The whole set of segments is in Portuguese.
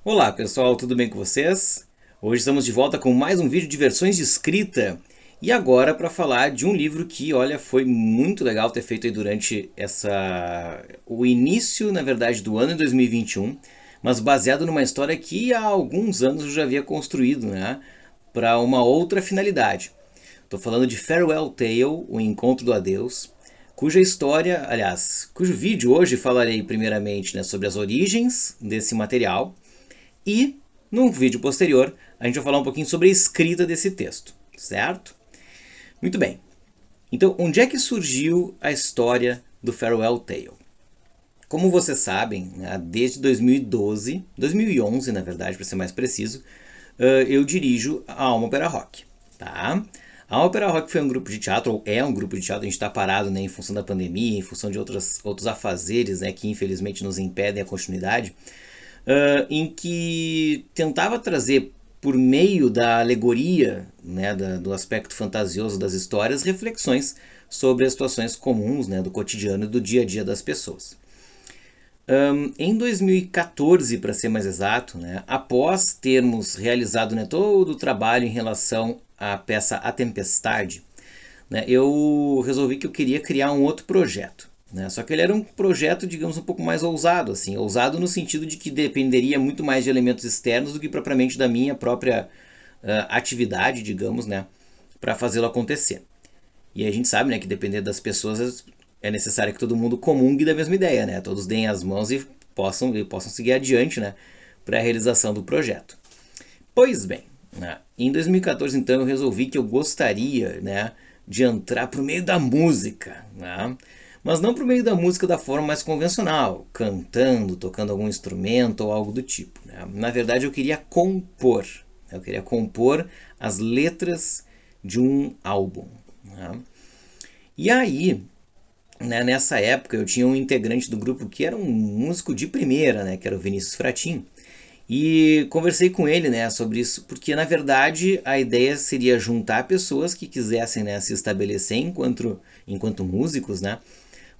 Olá pessoal, tudo bem com vocês? Hoje estamos de volta com mais um vídeo de versões de escrita e agora para falar de um livro que, olha, foi muito legal ter feito aí durante o início, na verdade, do ano de 2021, mas baseado numa história que há alguns anos eu já havia construído, né, para uma outra finalidade. Estou falando de Farewell Tale, O Encontro do Adeus, cuja história, aliás, cujo vídeo hoje falarei primeiramente, né, sobre as origens desse material e, num vídeo posterior, a gente vai falar um pouquinho sobre a escrita desse texto, certo? Muito bem. Então, onde é que surgiu a história do Farewell Tale? Como vocês sabem, né, desde 2012, 2011 na verdade, para ser mais preciso, eu dirijo a Alma Opera Rock. Tá? A Alma Opera Rock foi um grupo de teatro, ou é um grupo de teatro, a gente está parado, né, em função da pandemia, em função de outros afazeres, né, que infelizmente nos impedem a continuidade, em que tentava trazer, por meio da alegoria, né, do aspecto fantasioso das histórias, reflexões sobre as situações comuns, né, do cotidiano e do dia a dia das pessoas. Em 2014, para ser mais exato, né, após termos realizado, né, todo o trabalho em relação à peça A Tempestade, né, eu resolvi que eu queria criar um outro projeto. Né? Só que ele era um projeto, digamos, um pouco mais ousado, assim, ousado no sentido de que dependeria muito mais de elementos externos do que propriamente da minha própria atividade, digamos, né, para fazê-lo acontecer. E a gente sabe, né, que depender das pessoas é necessário que todo mundo comungue da mesma ideia, né? Todos deem as mãos e possam seguir adiante, né, para a realização do projeto. Pois bem, né, em 2014 então eu resolvi que eu gostaria, né, de entrar para o meio da música, né? Mas não para o meio da música da forma mais convencional, cantando, tocando algum instrumento ou algo do tipo. Né? Na verdade eu queria compor, eu queria compor as letras de um álbum. Né? E aí, né, nessa época eu tinha um integrante do grupo que era um músico de primeira, né, que era o Vinícius Fratin. E conversei com ele, né, sobre isso, porque na verdade a ideia seria juntar pessoas que quisessem, né, se estabelecer enquanto músicos, né,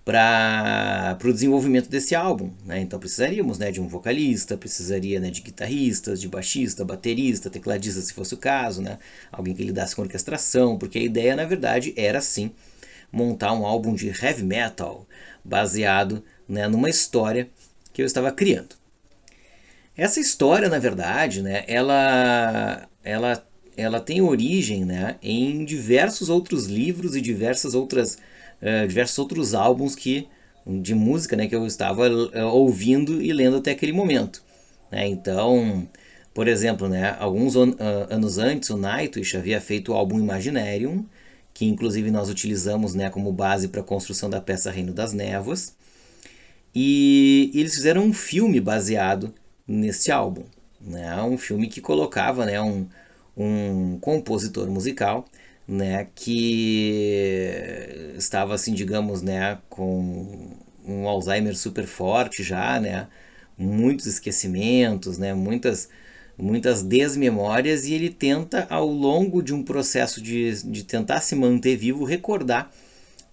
para o desenvolvimento desse álbum. Né? Então precisaríamos, né, de um vocalista, precisaria, né, de guitarristas, de baixista, baterista, tecladista, se fosse o caso, né, alguém que lidasse com orquestração, porque a ideia na verdade era sim montar um álbum de heavy metal baseado, né, numa história que eu estava criando. Essa história, na verdade, né, ela tem origem, né, em diversos outros livros e diversos outros álbuns de música, né, que eu estava ouvindo e lendo até aquele momento. Né? Então, por exemplo, né, alguns anos antes, o Nightwish havia feito o álbum Imaginarium, que inclusive nós utilizamos, né, como base para a construção da peça Reino das Névoas. E eles fizeram um filme baseado nesse álbum. Né? Um filme que colocava, né, um compositor musical, né, que estava assim, digamos, né, com um Alzheimer super forte já, né, muitos esquecimentos, né, muitas desmemórias, e ele tenta, ao longo de um processo de tentar se manter vivo, recordar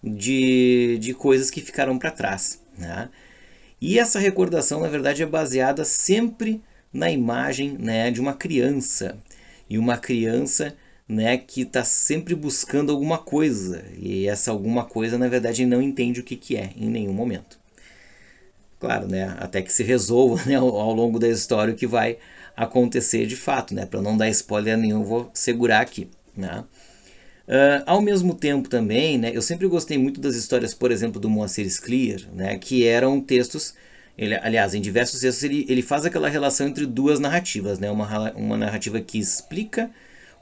de coisas que ficaram para trás. Né? E essa recordação, na verdade, é baseada sempre na imagem, né, de uma criança. E uma criança, né, que está sempre buscando alguma coisa. E essa alguma coisa, na verdade, não entende o que é em nenhum momento. Claro, né, até que se resolva, né, ao longo da história o que vai acontecer de fato. Né, para não dar spoiler nenhum, vou segurar aqui. Né. Ao mesmo tempo também, né, eu sempre gostei muito das histórias, por exemplo, do Moacir Scliar, né, que eram textos, aliás, em diversos textos ele faz aquela relação entre duas narrativas, né, uma narrativa que explica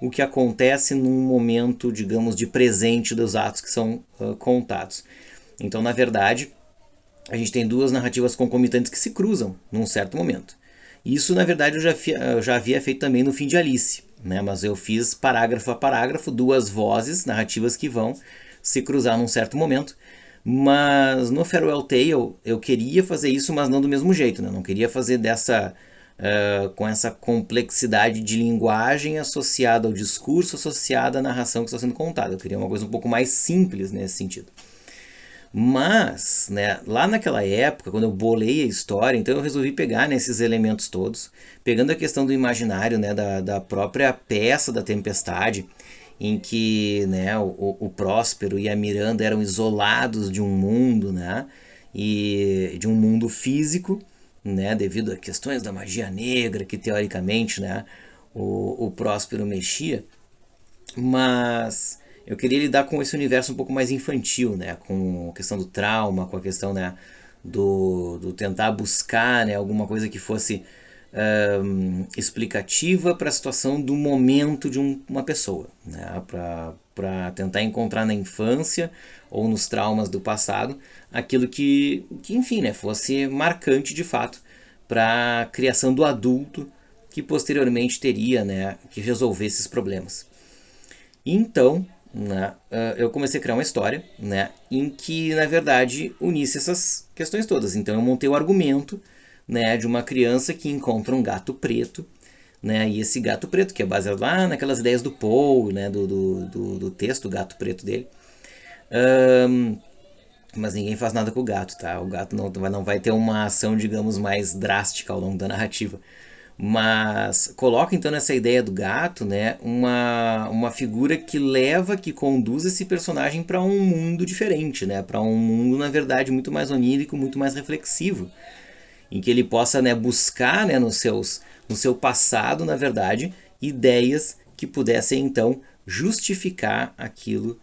o que acontece num momento, digamos, de presente dos atos que são contados. Então, na verdade, a gente tem duas narrativas concomitantes que se cruzam num certo momento. Isso, na verdade, eu já havia feito também no Fim de Alice, né? Mas eu fiz parágrafo a parágrafo, duas vozes narrativas que vão se cruzar num certo momento. Mas no Farewell Tale eu queria fazer isso, mas não do mesmo jeito, né? Não queria fazer com essa complexidade de linguagem associada ao discurso, associada à narração que está sendo contada. Eu queria uma coisa um pouco mais simples nesse sentido. Mas, né, lá naquela época, quando eu bolei a história, então eu resolvi pegar, né, esses elementos todos, pegando a questão do imaginário, né, da própria peça da Tempestade, em que, né, o Próspero e a Miranda eram isolados de um mundo, né, e de um mundo físico, né, devido a questões da magia negra que teoricamente, né, o Próspero mexia, mas eu queria lidar com esse universo um pouco mais infantil, né? Com a questão do trauma, com a questão, né, do tentar buscar, né, alguma coisa que fosse explicativa para a situação do momento de uma pessoa, né? Para tentar encontrar na infância ou nos traumas do passado aquilo que enfim, né, fosse marcante de fato para a criação do adulto que posteriormente teria, né, que resolver esses problemas. Então, né, eu comecei a criar uma história, né, em que, na verdade, unisse essas questões todas. Então, eu montei o argumento, né, de uma criança que encontra um gato preto, né, e esse gato preto, que é baseado lá naquelas ideias do Poe, né, do texto, do gato preto dele. Ahn, mas ninguém faz nada com o gato, tá? O gato não vai ter uma ação, digamos, mais drástica ao longo da narrativa. Mas coloca então nessa ideia do gato, né, uma figura que leva, que conduz esse personagem para um mundo diferente, né, para um mundo na verdade muito mais onírico, muito mais reflexivo, em que ele possa, né, buscar, né, no seu passado, na verdade, ideias que pudessem então justificar aquilo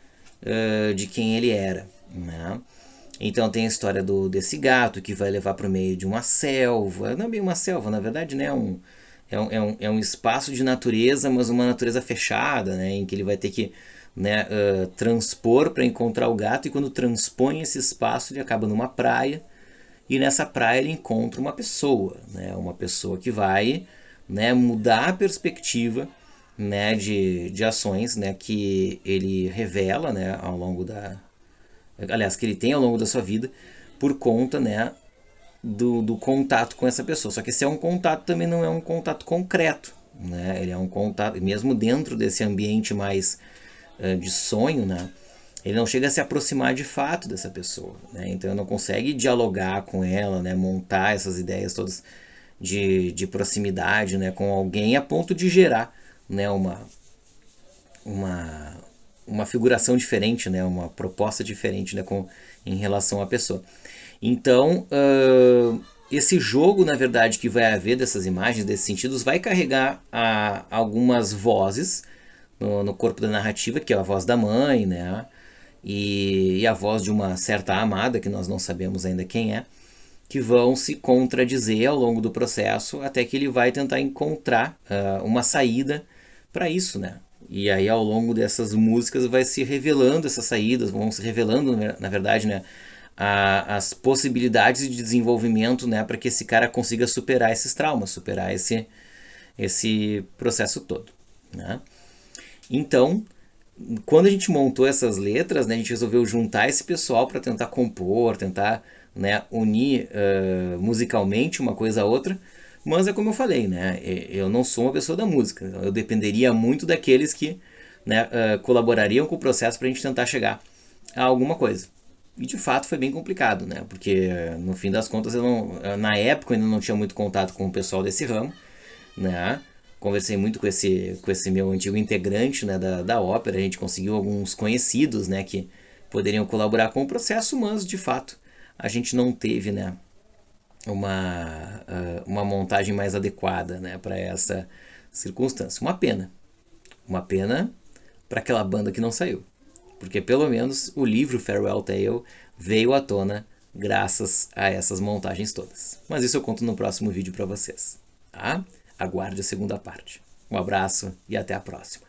de quem ele era, né? Então tem a história desse gato que vai levar para o meio de uma selva. Não é bem uma selva, na verdade, né? É um espaço de natureza, mas uma natureza fechada, né? Em que ele vai ter que, né, transpor para encontrar o gato. E quando transpõe esse espaço, ele acaba numa praia. E nessa praia ele encontra uma pessoa, né? Uma pessoa que vai, né, mudar a perspectiva, né, de ações, né, que ele revela, né, ao longo aliás, que ele tem ao longo da sua vida por conta, né, do contato com essa pessoa. Só que esse é um contato também não é um contato concreto, né? Ele é um contato, mesmo dentro desse ambiente mais de sonho, né? Ele não chega a se aproximar de fato dessa pessoa, né? Então ele não consegue dialogar com ela, né? Montar essas ideias todas de proximidade, né? Com alguém a ponto de gerar, né? Uma, uma figuração diferente, né? Uma proposta diferente, né? Em relação à pessoa. Então, esse jogo, na verdade, que vai haver dessas imagens, desses sentidos, vai carregar algumas vozes no corpo da narrativa, que é a voz da mãe, né? E a voz de uma certa amada, que nós não sabemos ainda quem é, que vão se contradizer ao longo do processo, até que ele vai tentar encontrar uma saída para isso, né? E aí, ao longo dessas músicas, vai se revelando essas saídas, vão se revelando, na verdade, né, as possibilidades de desenvolvimento, né, para que esse cara consiga superar esses traumas, superar esse processo todo, né? Então, quando a gente montou essas letras, né, a gente resolveu juntar esse pessoal para tentar compor, tentar, né, unir musicalmente uma coisa a outra. Mas é como eu falei, né, eu não sou uma pessoa da música, eu dependeria muito daqueles que, né, colaborariam com o processo para a gente tentar chegar a alguma coisa. E de fato foi bem complicado, né? Porque no fim das contas na época eu ainda não tinha muito contato com o pessoal desse ramo, né? Conversei muito com esse meu antigo integrante, né, da ópera, a gente conseguiu alguns conhecidos, né, que poderiam colaborar com o processo, mas de fato a gente não teve, né, uma montagem mais adequada, né, para essa circunstância. Uma pena para aquela banda que não saiu, porque pelo menos o livro Farewell Tale veio à tona graças a essas montagens todas. Mas isso eu conto no próximo vídeo para vocês, tá? Aguarde a segunda parte. Um abraço e até a próxima.